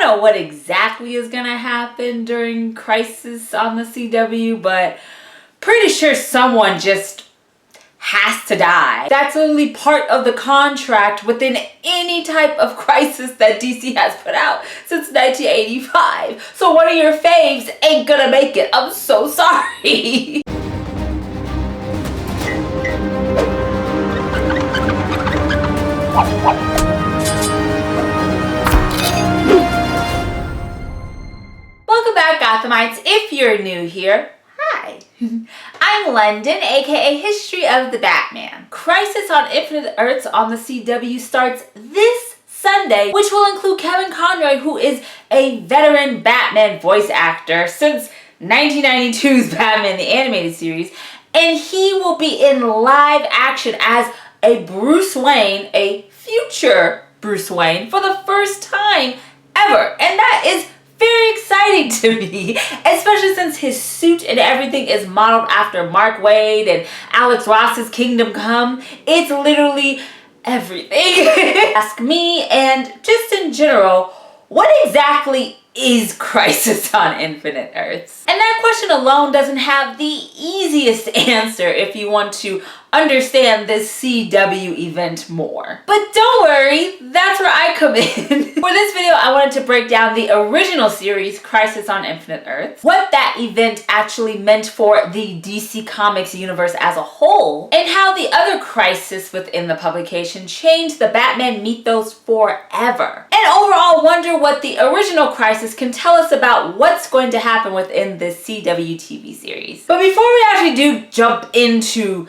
know what exactly is gonna happen during Crisis on the CW, but pretty sure someone just has to die. That's literally part of the contract within any type of Crisis that DC has put out since 1985. So one of your faves ain't gonna make it. I'm so sorry. Welcome back, Gothamites. If you're new here, hi. I'm London, aka History of the Batman. Crisis on Infinite Earths on the CW starts this Sunday, which will include Kevin Conroy, who is a veteran Batman voice actor since 1992's Batman the Animated Series, and he will be in live action as a Bruce Wayne, a future Bruce Wayne, for the first time ever, and that is very exciting to me, especially since his suit and everything is modeled after Mark Waid and Alex Ross's Kingdom Come. It's literally everything. Ask me, and just in general, what exactly is Crisis on Infinite Earths? And that question alone doesn't have the easiest answer if you want to understand this CW event more. But don't worry, that's where I come in. For this video, I wanted to break down the original series, Crisis on Infinite Earths, what that event actually meant for the DC Comics universe as a whole, and how the other Crisis within the publication changed the Batman mythos forever. And overall, wonder what the original Crisis can tell us about what's going to happen within this CW TV series. But before we actually do jump into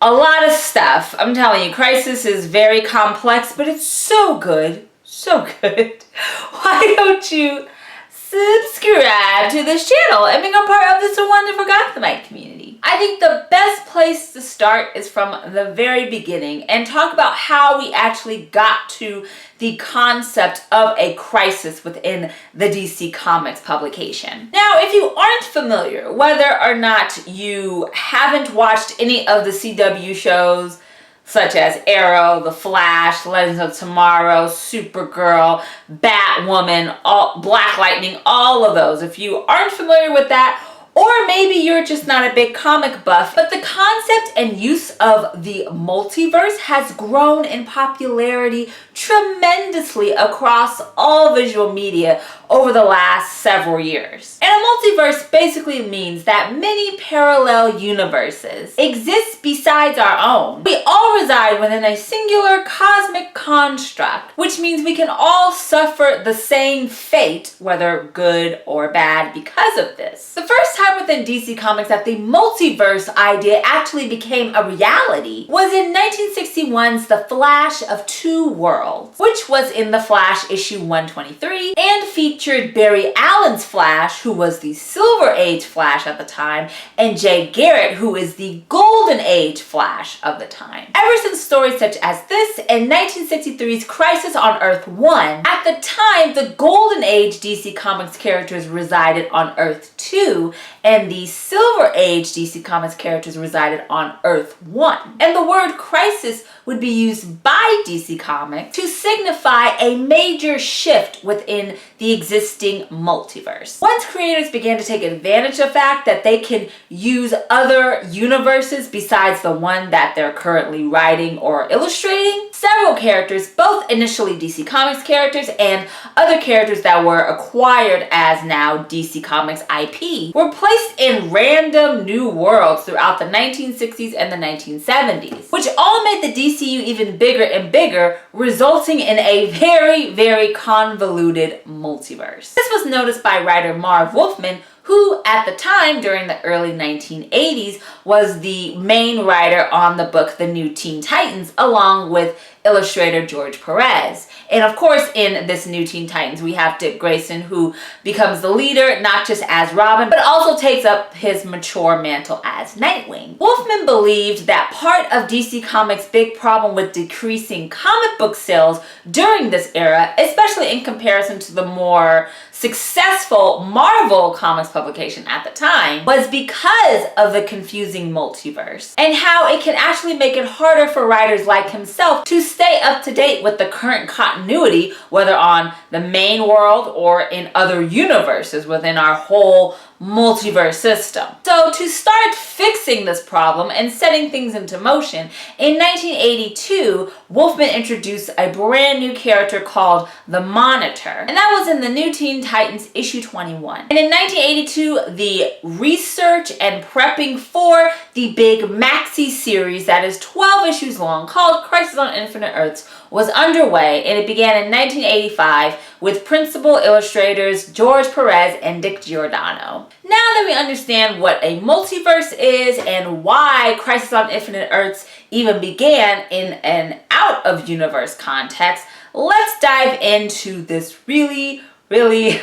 a lot of stuff, I'm telling you, Crisis is very complex, but it's so good. So good. Why don't you subscribe to this channel and become part of this wonderful Gothamite community? I think the best place to start is from the very beginning and talk about how we actually got to the concept of a crisis within the DC Comics publication. Now, if you aren't familiar, whether or not you haven't watched any of the CW shows, such as Arrow, The Flash, Legends of Tomorrow, Supergirl, Batwoman, Black Lightning, all of those. If you aren't familiar with that, or maybe you're just not a big comic buff, but the concept and use of the multiverse has grown in popularity tremendously across all visual media over the last several years. And a multiverse basically means that many parallel universes exist besides our own. We all reside within a singular cosmic construct, which means we can all suffer the same fate, whether good or bad, because of this. The first time within DC Comics that the multiverse idea actually became a reality was in 1961's The Flash of Two Worlds, which was in The Flash issue 123 and featured Barry Allen's Flash, who was the Silver Age Flash at the time, and Jay Garrett, who is the Golden Age Flash of the time. Ever since stories such as this and 1963's Crisis on Earth 1, at the time the Golden Age DC Comics characters resided on Earth 2, and the Silver Age DC Comics characters resided on Earth 1. And the word crisis would be used by DC Comics to signify a major shift within the existing multiverse. Once creators began to take advantage of the fact that they can use other universes besides the one that they're currently writing or illustrating, several characters, both initially DC Comics characters and other characters that were acquired as now DC Comics IP, were placed in random new worlds throughout the 1960s and the 1970s, which all made the DCU even bigger and bigger, resulting in a very, very convoluted multiverse. This was noticed by writer Marv Wolfman, who at the time, during the early 1980s, was the main writer on the book The New Teen Titans, along with illustrator George Perez. And of course, in this New Teen Titans, we have Dick Grayson, who becomes the leader, not just as Robin, but also takes up his mature mantle as Nightwing. Wolfman believed that part of DC Comics' big problem with decreasing comic book sales during this era, especially in comparison to the more successful Marvel Comics publication at the time, was because of the confusing multiverse and how it can actually make it harder for writers like himself to stay up to date with the current continuity, whether on the main world or in other universes within our whole multiverse system. So to start fixing this problem and setting things into motion, in 1982, Wolfman introduced a brand new character called the Monitor, and that was in the New Teen Titans issue 21. And in 1982, the research and prepping for the big maxi series that is 12 issues long called Crisis on Infinite Earths was underway, and it began in 1985 with principal illustrators George Perez and Dick Giordano. Now that we understand what a multiverse is and why Crisis on Infinite Earths even began in an out-of-universe context, let's dive into this really, like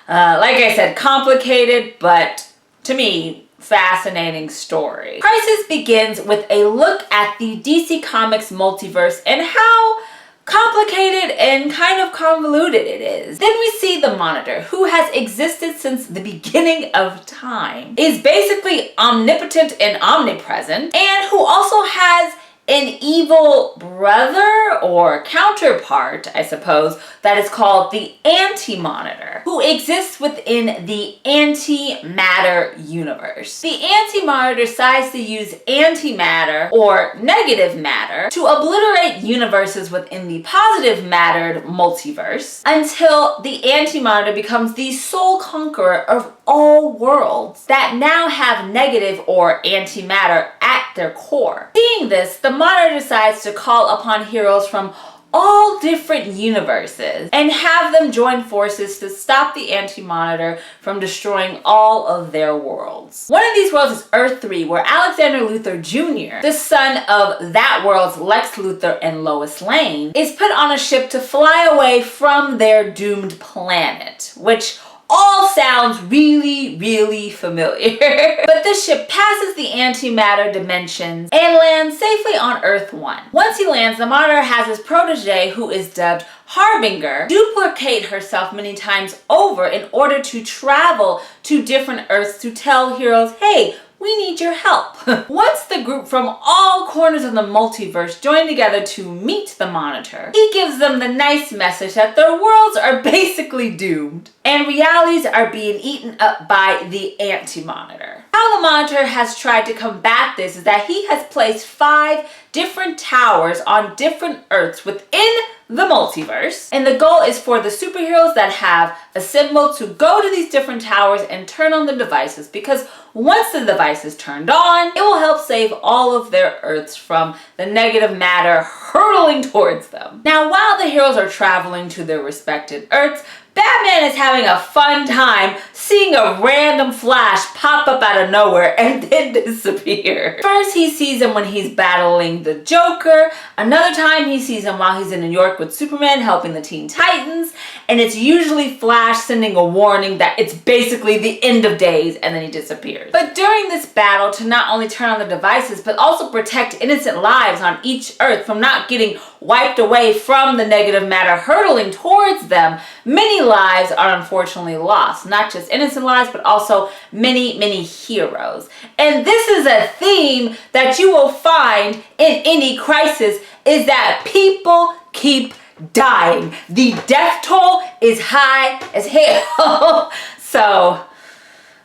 I said, complicated, but to me, fascinating story. Crisis begins with a look at the DC Comics multiverse and how complicated and kind of convoluted it is. Then we see the Monitor, who has existed since the beginning of time, is basically omnipotent and omnipresent, and who also has an evil brother or counterpart, I suppose, that is called the Anti-Monitor, who exists within the antimatter universe. The Anti-Monitor decides to use antimatter or negative matter to obliterate universes within the positive mattered multiverse until the Anti-Monitor becomes the sole conqueror of all worlds that now have negative or antimatter at their core. Seeing this, the Monitor decides to call upon heroes from all different universes and have them join forces to stop the Anti-Monitor from destroying all of their worlds. One of these worlds is Earth 3, where Alexander Luthor Jr., the son of that world's Lex Luthor and Lois Lane, is put on a ship to fly away from their doomed planet, which all sounds really familiar. But this ship passes the antimatter dimensions and lands safely on Earth 1. Once he lands, the Monitor has his protege, who is dubbed Harbinger, duplicate herself many times over in order to travel to different Earths to tell heroes, hey, we need your help. Once the group from all corners of the multiverse join together to meet the Monitor, he gives them the nice message that their worlds are basically doomed and realities are being eaten up by the Anti-Monitor. How the Monitor has tried to combat this is that he has placed 5 different towers on different Earths within the multiverse, and the goal is for the superheroes that have assembled to go to these different towers and turn on the devices, because once the device is turned on, it will help save all of their Earths from the negative matter hurtling towards them. Now, while the heroes are traveling to their respected Earths, Batman is having a fun time seeing a random Flash pop up out of nowhere and then disappear. First, he sees him when he's battling the Joker. Another time, he sees him while he's in New York with Superman helping the Teen Titans. And it's usually Flash sending a warning that it's basically the end of days, and then he disappears. But during this battle, to not only turn on the devices, but also protect innocent lives on each Earth from not getting wiped away from the negative matter hurtling towards them, many lives are unfortunately lost. Not just innocent lives, but also many heroes. And this is a theme that you will find in any crisis, is that people keep dying. The death toll is high as hell. So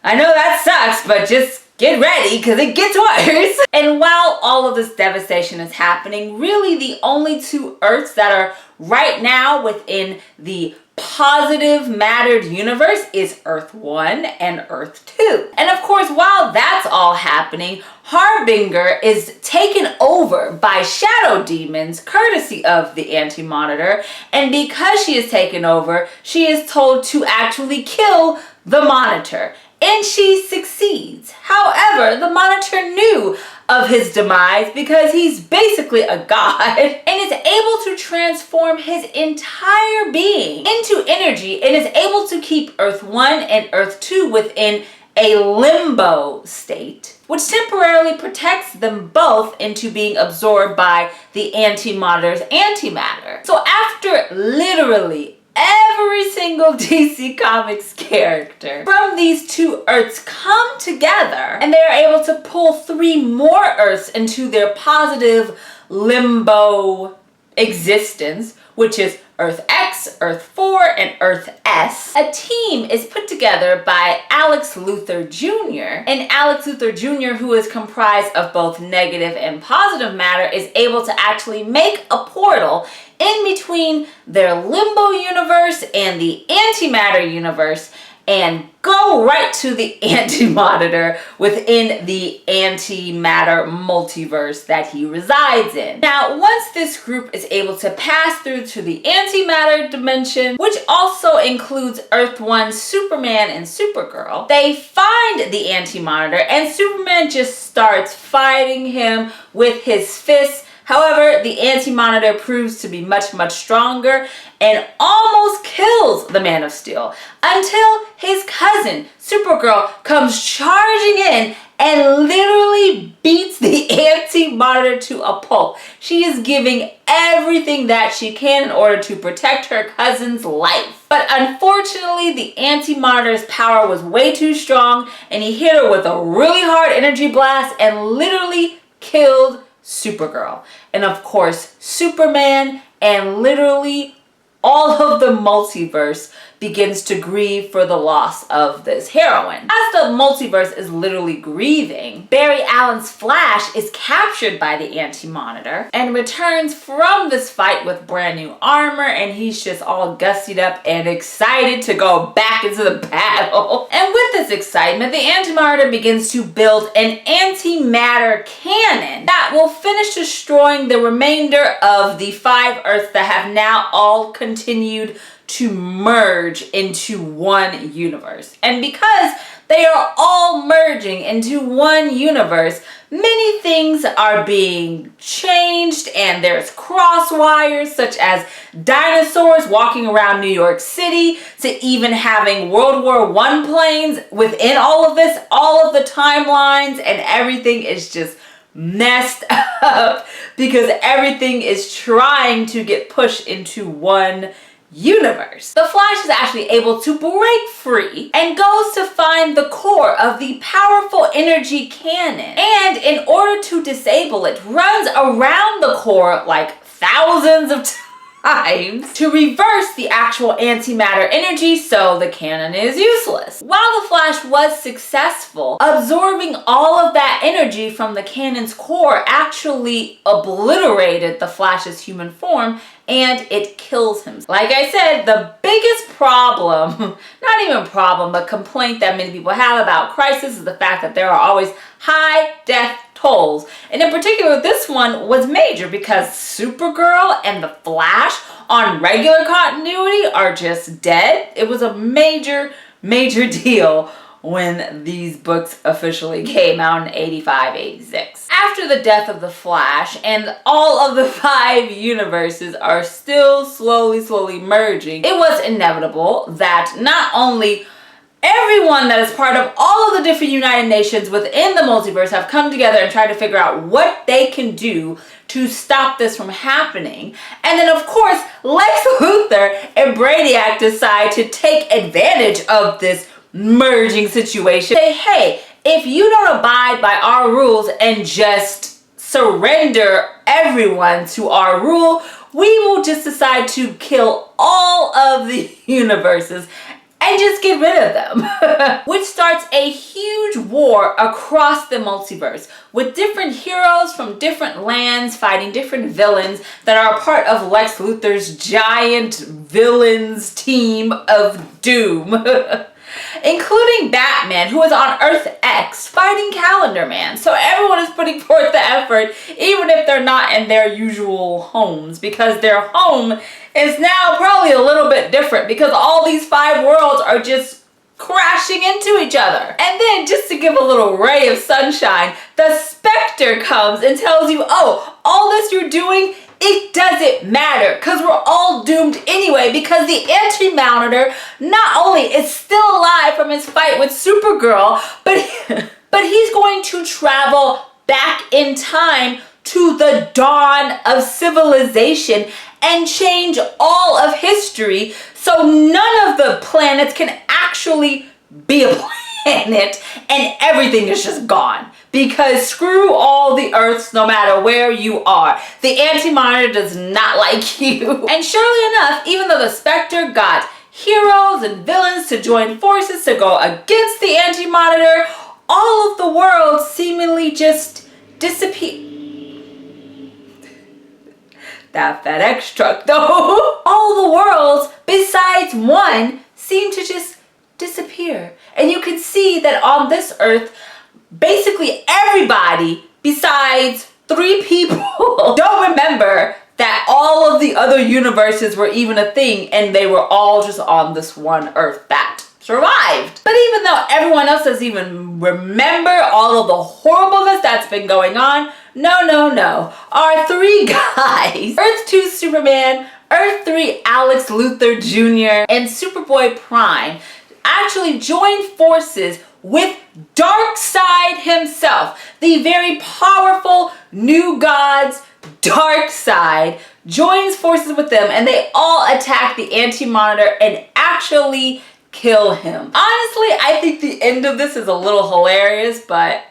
I know that sucks, but just get ready, because it gets worse. And while all of this devastation is happening, really the only 2 Earths that are right now within the positive mattered universe is Earth 1 and Earth 2. And of course, while that's all happening, Harbinger is taken over by shadow demons courtesy of the Anti-Monitor, and because she is taken over, she is told to actually kill the Monitor. And she succeeds. However, the Monitor knew of his demise because he's basically a god and is able to transform his entire being into energy and is able to keep Earth 1 and Earth 2 within a limbo state, which temporarily protects them both into being absorbed by the Anti-Monitor's antimatter. So after literally every single DC Comics character from these 2 Earths come together, and they're able to pull 3 more Earths into their positive limbo existence, which is Earth X, X, Earth 4, and Earth S, a team is put together by Alex Luthor Jr. And Alex Luthor Jr., who is comprised of both negative and positive matter, is able to actually make a portal in between their limbo universe and the antimatter universe and go right to the anti-monitor within the antimatter multiverse that he resides in. Now, once this group is able to pass through to the antimatter dimension, which also includes Earth 1, Superman, and Supergirl, they find the anti-monitor and Superman just starts fighting him with his fists. However, the anti-monitor proves to be much, much stronger and almost kills the Man of Steel until his cousin, Supergirl, comes charging in and literally beats the anti-monitor to a pulp. She is giving everything that she can in order to protect her cousin's life. But unfortunately, the anti-monitor's power was way too strong and he hit her with a really hard energy blast and literally killed Supergirl. And of course, Superman and literally all of the multiverse begins to grieve for the loss of this heroine. As the multiverse is literally grieving, Barry Allen's Flash is captured by the anti-monitor and returns from this fight with brand new armor, and he's just all gussied up and excited to go back into the battle. And with this excitement, the anti-monitor begins to build an antimatter cannon that will finish destroying the remainder of the 5 Earths that have now all continued to merge into one universe. And because they are all merging into one universe, many things are being changed and there's cross wires, such as dinosaurs walking around New York City to even having World War I planes within all of this. All of the timelines and everything is just messed up because everything is trying to get pushed into one universe. The Flash is actually able to break free and goes to find the core of the powerful energy cannon. And in order to disable it, runs around the core like thousands of times to reverse the actual antimatter energy, so the cannon is useless. While the Flash was successful, absorbing all of that energy from the cannon's core actually obliterated the Flash's human form and it kills him. Like I said, the biggest problem, not even problem, but complaint that many people have about Crisis is the fact that there are always high death tolls. And in particular, this one was major because Supergirl and the Flash on regular continuity are just dead. It was a major, major deal when these books officially came out in 85, 86. After the death of the Flash and all of the 5 universes are still slowly merging, it was inevitable that not only everyone that is part of all of the different United Nations within the multiverse have come together and tried to figure out what they can do to stop this from happening. And then of course, Lex Luthor and Brainiac decide to take advantage of this merging situation. Say, hey, if you don't abide by our rules and just surrender everyone to our rule, we will just decide to kill all of the universes and just get rid of them. Which starts a huge war across the multiverse with different heroes from different lands fighting different villains that are a part of Lex Luthor's giant villains team of doom. Including Batman, who is on Earth X fighting Calendar Man. So everyone is putting forth the effort, even if they're not in their usual homes, because their home is now probably a little bit different because all these 5 worlds are just crashing into each other. And then just to give a little ray of sunshine, the Spectre comes and tells you, oh, all this you're doing, it doesn't matter because we're all doomed anyway, because the anti-monitor not only is still alive from his fight with Supergirl, but he's going to travel back in time to the dawn of civilization and change all of history, so none of the planets can actually be a planet and everything is just gone. because screw all the Earths no matter where you are. The Anti-Monitor does not like you. And surely enough, even though the Spectre got heroes and villains to join forces to go against the Anti-Monitor, all of the worlds seemingly just disappear. That FedEx truck though. All the worlds besides one seem to just disappear. And you can see that on this Earth, basically everybody besides 3 people don't remember that all of the other universes were even a thing, and they were all just on this one Earth that survived. But even though everyone else doesn't even remember all of the horribleness that's been going on, no. Our 3 guys, Earth 2 Superman, Earth 3 Alex Luthor Jr., and Superboy Prime actually joined forces with Darkseid himself, the very powerful New Gods. Darkseid joins forces with them, and they all attack the Anti-Monitor and actually kill him. Honestly, I think the end of this is a little hilarious, but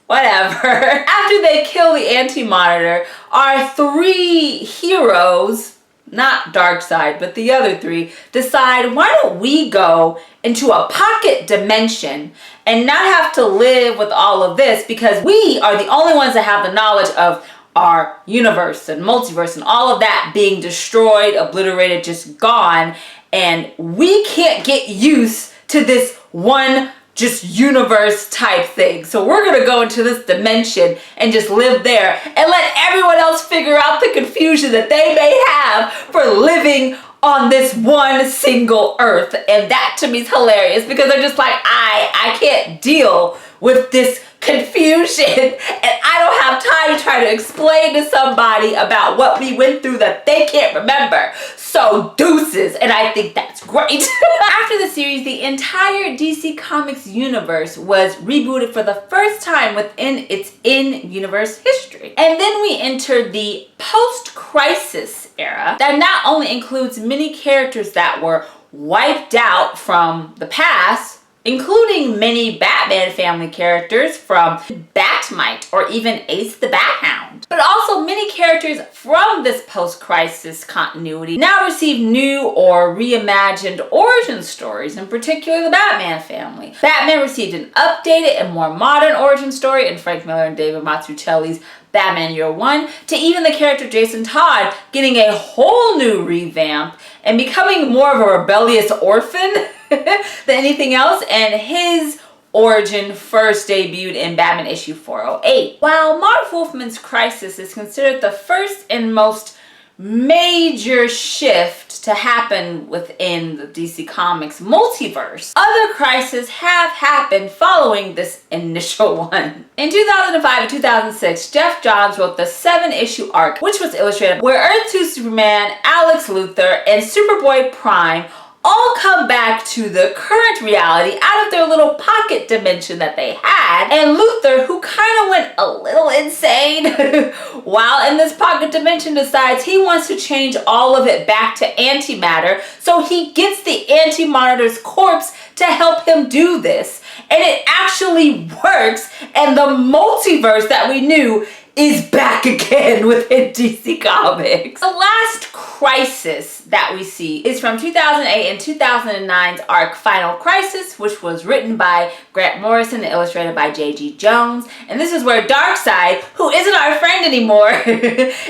whatever. After they kill the Anti-Monitor, our 3 heroes, not Darkseid, but the other 3, decide, why don't we go into a pocket dimension and not have to live with all of this, because we are the only ones that have the knowledge of our universe and multiverse and all of that being destroyed, obliterated, just gone, and we can't get used to this one just universe type thing. So we're gonna go into this dimension and just live there and let everyone else figure out the confusion that they may have for living on this one single Earth. And that to me is hilarious, because they're just like, I can't deal with this confusion, and I don't have time to try to explain to somebody about what we went through that they can't remember. So deuces, and I think that's great. After the series, the entire DC Comics universe was rebooted for the first time within its in-universe history. And then we entered the post-crisis era that not only includes many characters that were wiped out from the past, including many Batman family characters from Batmite or even Ace the Bat Hound. But also many characters from this post-crisis continuity now receive new or reimagined origin stories, in particular the Batman family. Batman received an updated and more modern origin story in Frank Miller and David Mazzucchelli's Batman Year One, to even the character Jason Todd getting a whole new revamp and becoming more of a rebellious orphan than anything else, and his origin first debuted in Batman issue 408. While Marv Wolfman's Crisis is considered the first and most major shift to happen within the DC Comics multiverse, other crises have happened following this initial one. In 2005 and 2006, Jeff Johns wrote the 7-issue arc, which was illustrated, where Earth 2 Superman, Alex Luthor, and Superboy Prime all come back to the current reality out of their little pocket dimension that they had. And Luthor, who kind of went a little insane while in this pocket dimension, decides he wants to change all of it back to antimatter. So he gets the Anti-Monitor's corpse to help him do this. And it actually works. And the multiverse that we knew is back again within DC Comics. The last crisis that we see is from 2008 and 2009's arc Final Crisis, which was written by Grant Morrison and illustrated by J.G. Jones. And this is where Darkseid, who isn't our friend anymore, and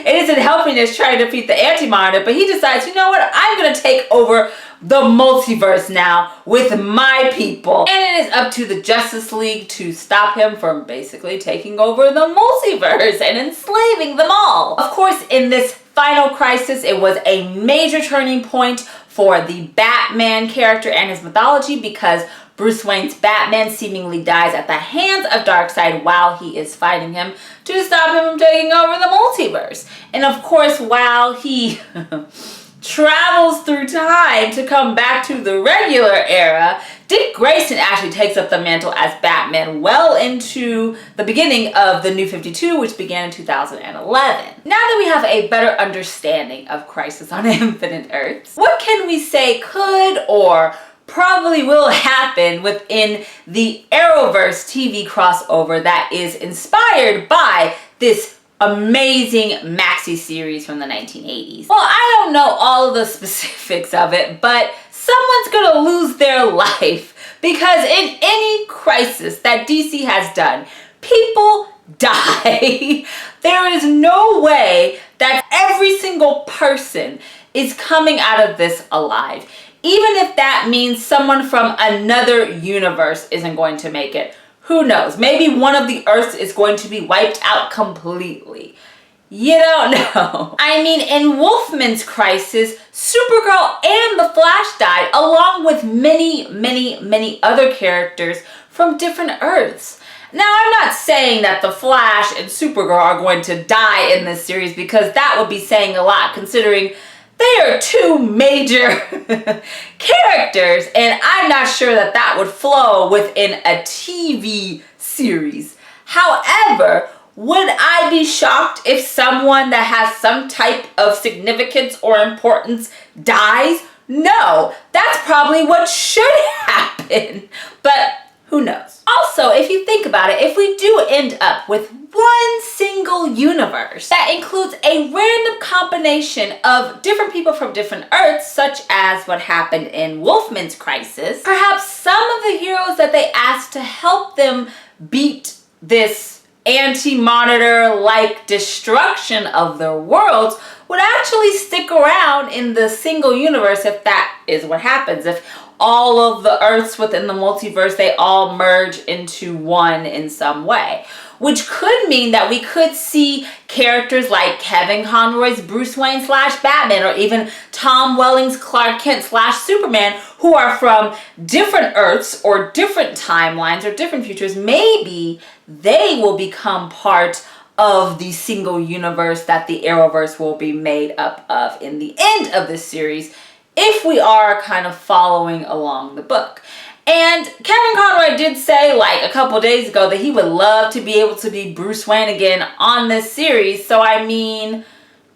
isn't helping us try to defeat the Anti-Monitor, but he decides, you know what, I'm gonna take over the multiverse now with my people. And it is up to the Justice League to stop him from basically taking over the multiverse and enslaving them all. Of course, in this Final Crisis, it was a major turning point for the Batman character and his mythology, because Bruce Wayne's Batman seemingly dies at the hands of Darkseid while he is fighting him to stop him from taking over the multiverse. And of course, while he travels through time to come back to the regular era, Dick Grayson actually takes up the mantle as Batman well into the beginning of the New 52, which began in 2011. Now that we have a better understanding of Crisis on Infinite Earths, what can we say could or probably will happen within the Arrowverse TV crossover that is inspired by this amazing maxi series from the 1980s. Well, I don't know all of the specifics of it, but someone's gonna lose their life because in any crisis that DC has done, people die. There is no way that every single person is coming out of this alive. Even if that means someone from another universe isn't going to make it. Who knows? Maybe one of the Earths is going to be wiped out completely. You don't know. I mean, in Wolfman's crisis, Supergirl and the Flash died, along with many other characters from different Earths. Now, I'm not saying that the Flash and Supergirl are going to die in this series, because that would be saying a lot, considering they are two major characters, and I'm not sure that that would flow within a TV series. However, would I be shocked if someone that has some type of significance or importance dies? No, that's probably what should happen, but who knows? Also, if you think about it, if we do end up with one single universe that includes a random combination of different people from different Earths, such as what happened in Wolfman's crisis, perhaps some of the heroes that they asked to help them beat this anti-monitor-like destruction of their worlds would actually stick around in the single universe, if that is what happens. If all of the Earths within the multiverse, they all merge into one in some way. Which could mean that we could see characters like Kevin Conroy's Bruce Wayne / Batman, or even Tom Welling's Clark Kent / Superman, who are from different Earths or different timelines or different futures. Maybe they will become part of the single universe that the Arrowverse will be made up of in the end of this series, if we are kind of following along the book. And Kevin Conroy did say, like a couple days ago, that he would love to be able to be Bruce Wayne again on this series. So I mean,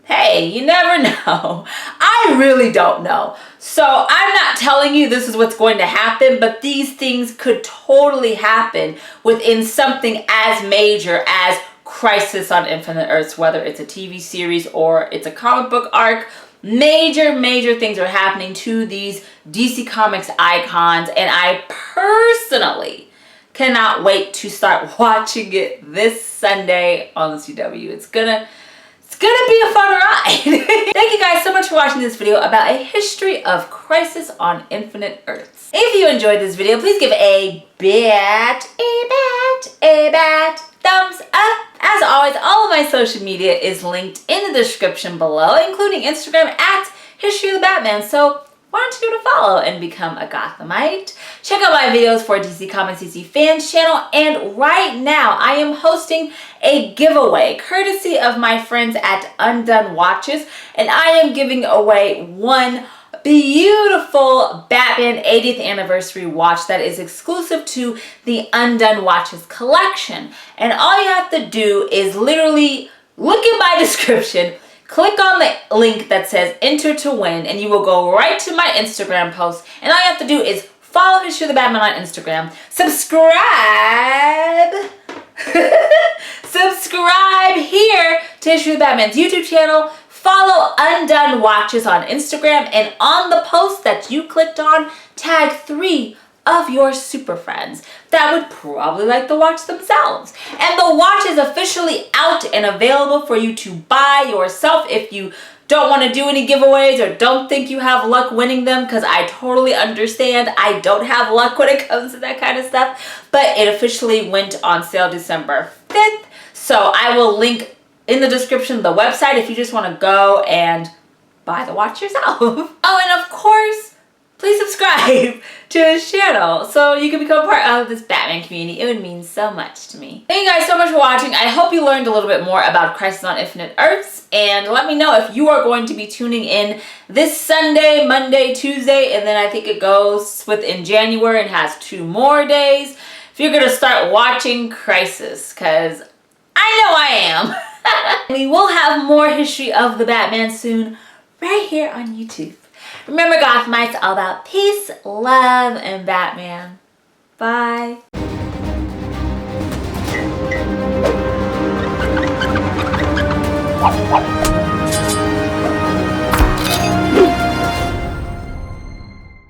hey, you never know. I really don't know. So I'm not telling you this is what's going to happen, but these things could totally happen within something as major as Crisis on Infinite Earths, whether it's a TV series or it's a comic book arc. Major things are happening to these DC Comics icons, and I personally cannot wait to start watching it this Sunday on the CW. It's gonna be a fun ride. Thank you guys so much for watching this video about a history of Crisis on Infinite Earths. If you enjoyed this video, please give a bat thumbs up. As always, all of my social media is linked in the description below, including Instagram at History of the Batman. So why don't you give it a follow and become a Gothamite? Check out my videos for DC Comics CC Fans channel, and right now I am hosting a giveaway courtesy of my friends at UNDONE Watches, and I am giving away one beautiful Batman 80th anniversary watch that is exclusive to the UNDONE Watches collection. And all you have to do is literally look in my description, click on the link that says enter to win, and you will go right to my Instagram post. And all you have to do is follow History of the Batman on Instagram, subscribe subscribe here to History of the Batman's YouTube channel, follow UNDONE Watches on Instagram, and on the post that you clicked on, tag 3 of your super friends that would probably like the watch themselves. And the watch is officially out and available for you to buy yourself if you don't want to do any giveaways or don't think you have luck winning them, because I totally understand. I don't have luck when it comes to that kind of stuff, but it officially went on sale December 5th. So I will link in the description the website if you just want to go and buy the watch yourself. Oh, and of course, please subscribe to his channel so you can become part of this Batman community. It would mean so much to me. Thank you guys so much for watching. I hope you learned a little bit more about Crisis on Infinite Earths, and let me know if you are going to be tuning in this Sunday, Monday, Tuesday, and then I think it goes within January and has 2 more days. If you're going to start watching Crisis, because I know I am. We will have more History of the Batman soon, right here on YouTube. Remember, Gothamites, all about peace, love, and Batman. Bye.